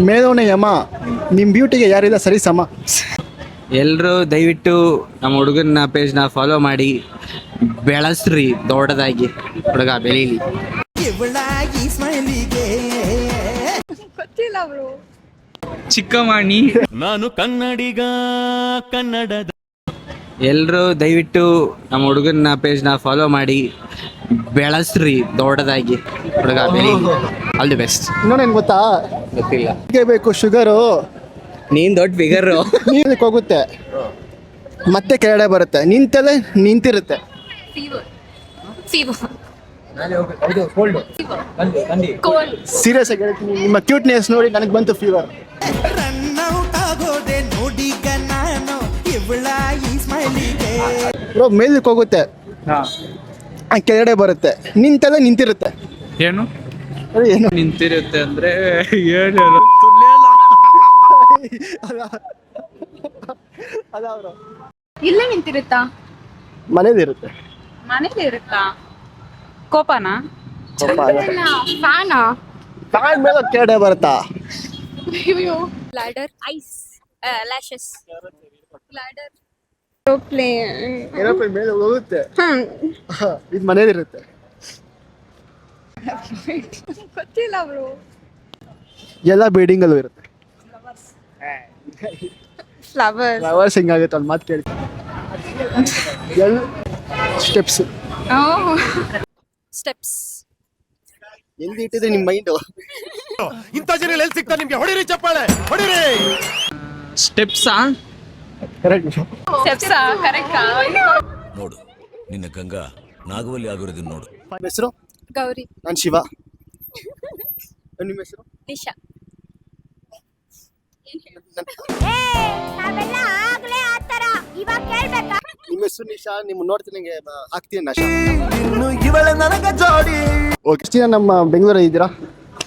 ಮೇಲೋನೆ ಯಮ, ನಿಮ್ಮ ಬ್ಯೂಟಿಗೆ ಯಾರಿಲ್ಲ ಸರಿ ಸಮ. ಎಲ್ಲರೂ ದಯವಿಟ್ಟು ನಮ್ಮ ಹುಡುಗನ ಪೇಜ್ನ ಫಾಲೋ ಮಾಡಿ, ಬೆಳೆಸ್ರಿ ದೊಡ್ಡದಾಗಿ, ಹುಡುಗ ಬೆಳೀಲಿ. ಗೊತ್ತಿಲ್ಲ ಬ್ರೋ. ಚಿಕ್ಕವಾಣಿ. ನಾನು ಕನ್ನಡಿಗ, ಕನ್ನಡದ. ಎಲ್ಲರೂ ದಯವಿಟ್ಟು ನಮ್ಮ ಹುಡುಗನ ಪೇಜ್ನ ಫಾಲೋ ಮಾಡಿ, ಬೆಳೆಸ್ರಿ ದೊಡ್ಡದಾಗಿ, ಹುಡುಗ ಬೆಳೀಲಿ. All the best. ಇನ್ನೊಂದೇನು ಗೊತ್ತಾ, ಗೊತ್ತಿಲ್ಲ. ಬೇಕು ಶುಗರು, ನೀನು ದೊಡ್ಡ ಫಿಗರು. ನೀರಕ್ಕೆ ಹೋಗುತ್ತೆ ಮತ್ತೆ ಕೆಳಗಡೆ ಬರುತ್ತೆ, ನಿಂತಲ್ಲೇ ನಿಂತಿರುತ್ತೆ. ಸೀರಿಯಸ್ ಆಗಿ ಹೇಳ್ತೀನಿ, ನಿಮ್ಮ ಕ್ಯೂಟ್ನೆಸ್ ನೋಡಿ ನನಗೆ ಬಂತು ಫೀವರ್. ಬ್ರೋ ಮೇಲಕ್ಕೆ ಹೋಗುತ್ತೆ ಕೆಳಗಡೆ ಬರುತ್ತೆ, ನಿಂತಲ್ಲೇ ನಿಂತಿರುತ್ತೆ. ಏನು ಏನು ನಿಂತಿರುತ್ತೆ ಅಂದ್ರೆ ಏನು? ಇಲ್ಲೇ ನಿಂತಿರುತ್ತಾ? ಮನೇಲಿರುತ್ತೆ. ಮನೇಲಿ ಇರುತ್ತಾ? ಕೋಪನಾ? ಫ್ಯಾನಾ? ಫ್ಯಾನ್ ಮೇಲೆ ಕೆಳಗಡೆ ಬರುತ್ತಾ? Glider, ice, lashes, glider, aeroplane ಮೇಲೆ ಹೋಗುತ್ತೆ, ಇದು ಮನೇಲಿರುತ್ತೆ. ಗೊತ್ತಿಲ್ಲ ಬ್ರೋ. ಎಲ್ಲ ಬಿಲ್ಡಿಂಗಲ್ಲೂ ಇರುತ್ತೆ. ಫ್ಲವರ್, ಫ್ಲವರ್ಸ್ ಹೆಂಗಾಗುತ್ತೆ ಅಲ್ಲಿ ಮಾತು ಕೇಳಿ. ಸ್ಟೆಪ್ಸ್. ಸ್ಟೆಪ್ಸ್ ಎಲ್ಲಿ ಇಟ್ಟಿದೆ ನಿಮ್ಮ ಮೈಂಡು? ಇಂಥ ಜನ ಎಲ್ಲಿ ಸಿಗ್ತಾರೆ ನಿಮ್ಗೆ? ಹೊಡಿರಿ ಚಪ್ಪಾಳೆ, ಹೊಡಿರಿ. ಸ್ಟೆಪ್ಸಾ? ಕರೆಕ್ಟ್. ಸ್ಟೆಪ್ಸಾ? ಕರೆಕ್ಟಾ? ನೋಡು, ನಿನ್ನ ಗಂಗಾ ನಾಗವಲ್ಲಿ ಆಗಿರೋದನ್ನ ನೋಡು. ನಿಮ್ಮ ಹೆಸರು? ಗೌರಿ. ನಾನು ಶಿವ. ನಿಮ್ಮ ಹೆಸರು? ನಿಶಾ. ನಿಮ್ಮ ಹೆಸರು ನಿಶಾ. ನಿಮ್ಮ ನೋಡ್ತೀನಿ ಆಗ್ತೀನಿ ನಶಾ. ಓಕೆ, ನಮ್ಮ ಬೆಂಗಳೂರಲ್ಲಿ ಇದ್ದೀರಾ?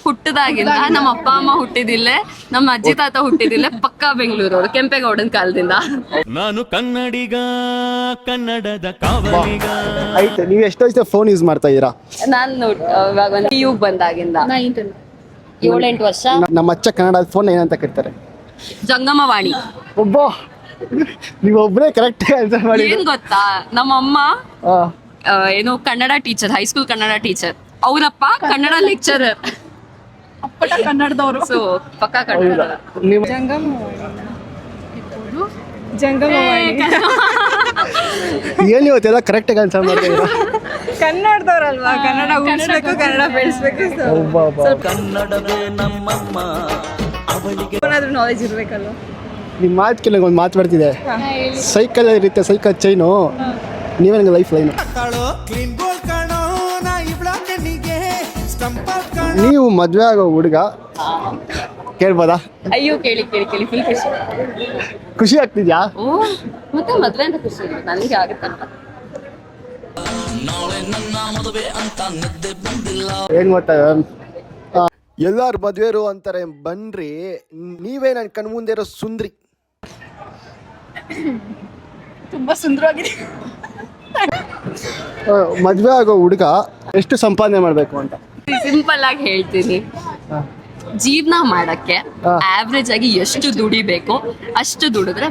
ಹುಟ್ಟದಾಗಿಂದ ನಮ್ಮ ಅಪ್ಪ ಅಮ್ಮ ಹುಟ್ಟಿದಿಲ್ಲೇ, ನಮ್ಮ ಅಜ್ಜಿ ತಾತ ಹುಟ್ಟಿದಿಲ್ಲೇ, ಪಕ್ಕಾ ಬೆಂಗಳೂರವರು, ಕೆಂಪೇಗೌಡನ ಕಾಲದಿಂದ. ನಾನು ಕನ್ನಡಿಗ, ಕನ್ನಡದ ಕಾವಲಿಗ. ಆಯ್ತು, ನೀವು ಎಷ್ಟು ವಯಸ್ಸು ಫೋನ್ ಯೂಸ್ ಮಾಡ್ತಾ ಇದ್ದೀರಾ? ನಾನು ಇವಾಗ ಯುಗ್ ಬಂದಾಗಿಂದ 7-8 ವರ್ಷ. ನಮ್ಮ ಅಚ್ಚ ಕನ್ನಡ ಫೋನ್ ಏನಂತ ಕರೀತಾರೆ? ಜಂಗಮವಾಣಿ. ಒಬ್ಬ ನೀವು ಒಬ್ಬರೇ ಕರೆಕ್ಟ್ ಆನ್ಸರ್ ಮಾಡಿ. ಏನ್ ಗೊತ್ತಾ, ನಮ್ಮಮ್ಮ ಏನು Kannada teacher, high school Kannada teacher, ಅವರಪ್ಪ ಕನ್ನಡ ಲೆಕ್ಚರರ್, ಅಪ್ಪಟ ಕನ್ನಡದವರು. ಸೊ ಪಕ್ಕಾ ಕನ್ನಡ. ನೀವು ಏನು ಇವತ್ತೆಲ್ಲ ಕರೆಕ್ಟಾಗಿ ಆನ್ಸರ್ ಮಾಡ್ತಾ ಇದ್ದೀರಾ? ಕನ್ನಡದವ್ರಲ್ವಾ, ಕನ್ನಡ ಉಳಿಸ್ಬೇಕು, ಕನ್ನಡ ಬೆಳೆಸ್ಬೇಕು. ಕನ್ನಡವೇ ನಮ್ಮಮ್ಮ, ಅವಳಿಗೆ ಏನಾದ್ರೂ ನಾಲೆಜ್ ಇರ್ಬೇಕಲ್ಲ. ನಿಮ್ಮ ಮಾತು ಕೆಳಗೆ ಒಂದು ಮಾತು ಬರ್ತಿದೆ. ಸೈಕಲ್ ಇರುತ್ತೆ, ಸೈಕಲ್ ಚೈನು, ನೀವೇ ನನಗೆ ಲೈಫ್ ಲೈನು. ನೀವು ಮದುವೆ ಆಗೋ ಹುಡುಗ ಕೇಳ್ಬೋದಾ? ಅಯ್ಯೋ, ಕೇಳಿ ಕೇಳಿ ಕೇಳಿ, ಫುಲ್ ಖುಷಿ. ಖುಷಿ ಆಗ್ತಿದ್ಯಾ? ಓ, ಮತ್ತೆ ಮದ್ವೆ ಅಂತ ಖುಷಿ ಇಲ್ಲ, ನನಗೆ ಆಗುತ್ತಲ್ಲ. ಏನ್ ಗೊತ್ತಾ, ಎಲ್ಲಾರು ಮದುವೆರು ಅಂತಾರೆ ಬನ್ರಿ, ನೀವೇ ನನ್ನ ಕಣ್ಮುಂದೆ ಇರೋ ಸುಂದ್ರಿ. ತುಂಬಾ ಸುಂದರವಾಗಿದೆ. ಮದುವೆ ಆಗೋ ಹುಡುಗ ಎಷ್ಟು ಸಂಪಾದನೆ ಮಾಡ್ಬೇಕು ಅಂತ? ಸಿಂಪಲ್ ಆಗಿ ಹೇಳ್ತೀನಿ, ಜೀವನ ಮಾಡಕ್ಕೆ ಆವ್ರೇಜ್ ಆಗಿ ಎಷ್ಟು ದುಡಿಬೇಕು ಅಷ್ಟು ದುಡಿದ್ರೆ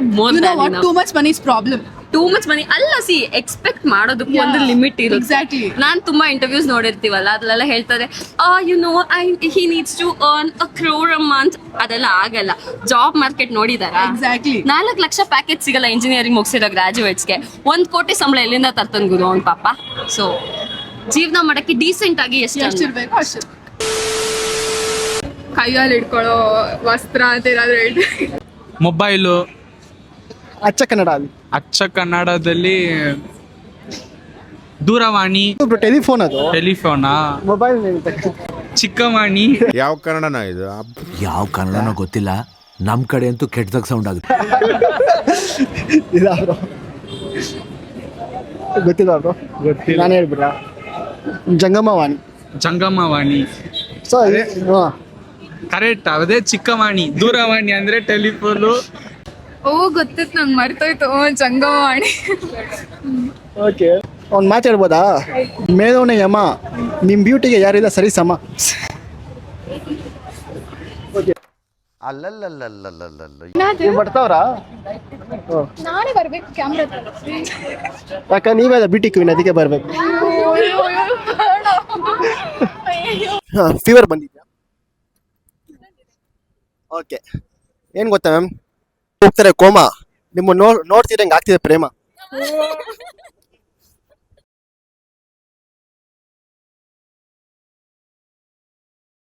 too much money is problem. Too much money ಅಲ್ಲ, ಸಿ ಎಕ್ಸ್ಪೆಕ್ಟ್ ಮಾಡೋದಕ್ಕೂ ಒಂದು ಲಿಮಿಟ್ ಇರುತ್ತೆ. ಎಕ್ಸಾಕ್ಟ್ಲಿ. ನಾನ್ ತುಂಬಾ ಇಂಟರ್ವ್ಯೂಸ್ ನೋಡಿರ್ತೀವಲ್ಲ, ಅದ್ರಲ್ಲೆಲ್ಲ ಹೇಳ್ತಾರೆ he needs to earn a crore a month. ಅದೆಲ್ಲ ಆಗಲ್ಲ. ಜಾಬ್ ಮಾರ್ಕೆಟ್ ನೋಡಿದಾರ? ಎಕ್ಸಾಕ್ಟ್ಲಿ. 4 ಲಕ್ಷ ಪ್ಯಾಕೇಜ್ ಸಿಗಲ್ಲ ಇಂಜಿನಿಯರಿಂಗ್ ಮುಗಿಸಿರೋ ಗ್ರಾಜುಯೇಟ್ಸ್ಗೆ. 1 ಕೋಟಿ ಸಂಬಳ ಎಲ್ಲಿಂದ ತರ್ತನ್ ಗುರು ಅವ್ನ್ ಪಾಪ. ಸೊ ಜೀವನ ಮಾಡಕ್ಕೆ ಡೀಸೆಂಟ್ ಆಗಿ ಎಷ್ಟಿರ್ಬೇಕು ಅಷ್ಟು. ಕೈಯಲ್ಲಿ ಇಟ್ಕೊಳ್ಳೋ ವಸ್ತ್ರ ಅಂತ ಏನಾದ್ರು ಹೇಳಿ. ಮೊಬೈಲು. ಅಚ್ಚ ಕನ್ನಡ ಅಲ್ಲಿ. ಅಚ್ಚ ಕನ್ನಡದಲ್ಲಿ ದೂರವಾಣಿ. ಟೆಲಿಫೋನ್. ಅದು ಟೆಲಿಫೋನಾ? ಮೊಬೈಲ್. ಚಿಕ್ಕವಾಣಿ. ಯಾವ ಕನ್ನಡನ ಇದು? ಯಾವ ಕನ್ನಡನೋ ಗೊತ್ತಿಲ್ಲ, ನಮ್ ಕಡೆ ಅಂತೂ ಕೆಟ್ಟದಾಗ ಸೌಂಡ್ ಆಗುತ್ತೆ. ಇಲ್ಲ ಬ್ರೋ, ಗೊತ್ತಿಲ್ಲ ಬ್ರೋ. ಗೊತ್ತಿಲ್ಲ. ನಾನು ಹೇಳ್ಬಿಡ್ರ, ಜಂಗಮವಾಣಿ. ಜಂಗಮವಾಣಿ. ಸೊ ಕರೆಕ್ಟ್, ಅದೇ ಚಿಕ್ಕವಾಣಿ. ದೂರವಾಣಿ ಅಂದ್ರೆ ಟೆಲಿಫೋನು. ಓ, ಗೊತ್ತಿತ್ತು, ನಂಗೆ ಮರ್ತೋಯ್ತು. ಜಂಗಮವಾಣಿ. ಓಕೆ, ಒಂದು ಮಾತು ಹೇಳ್ಬೋದಾ? ಮೇಲೋನೆ ಯಮ, ನಿಮ್ಮ ಬ್ಯೂಟಿಗೆ ಯಾರಿಲ್ಲ ಸರಿ ಸಮ. ಓಕೆ, ನೀವು ಬರ್ತಾವ್ರಾ? ನಾನೇ ಬರ್ಬೇಕು ಕ್ಯಾಮ್ರಾ. ಯಾಕ ನೀವೇ ಬಿಟಿ ಕ್ವೀನ್, ಅದಕ್ಕೆ ಬರ್ಬೇಕು. ಫೀವರ್ ಬಂದಿದ್ಯಾ? ಓಕೆ. ಏನ್ ಗೊತ್ತಾ ಮ್ಯಾಮ್, ಹೋಗ್ತಾರೆ ಕೋಮಾ, ನಿಮ್ಮ ನೋಡ್ತಿರಂಗೆ ಆಗ್ತಿದೆ ಪ್ರೇಮ.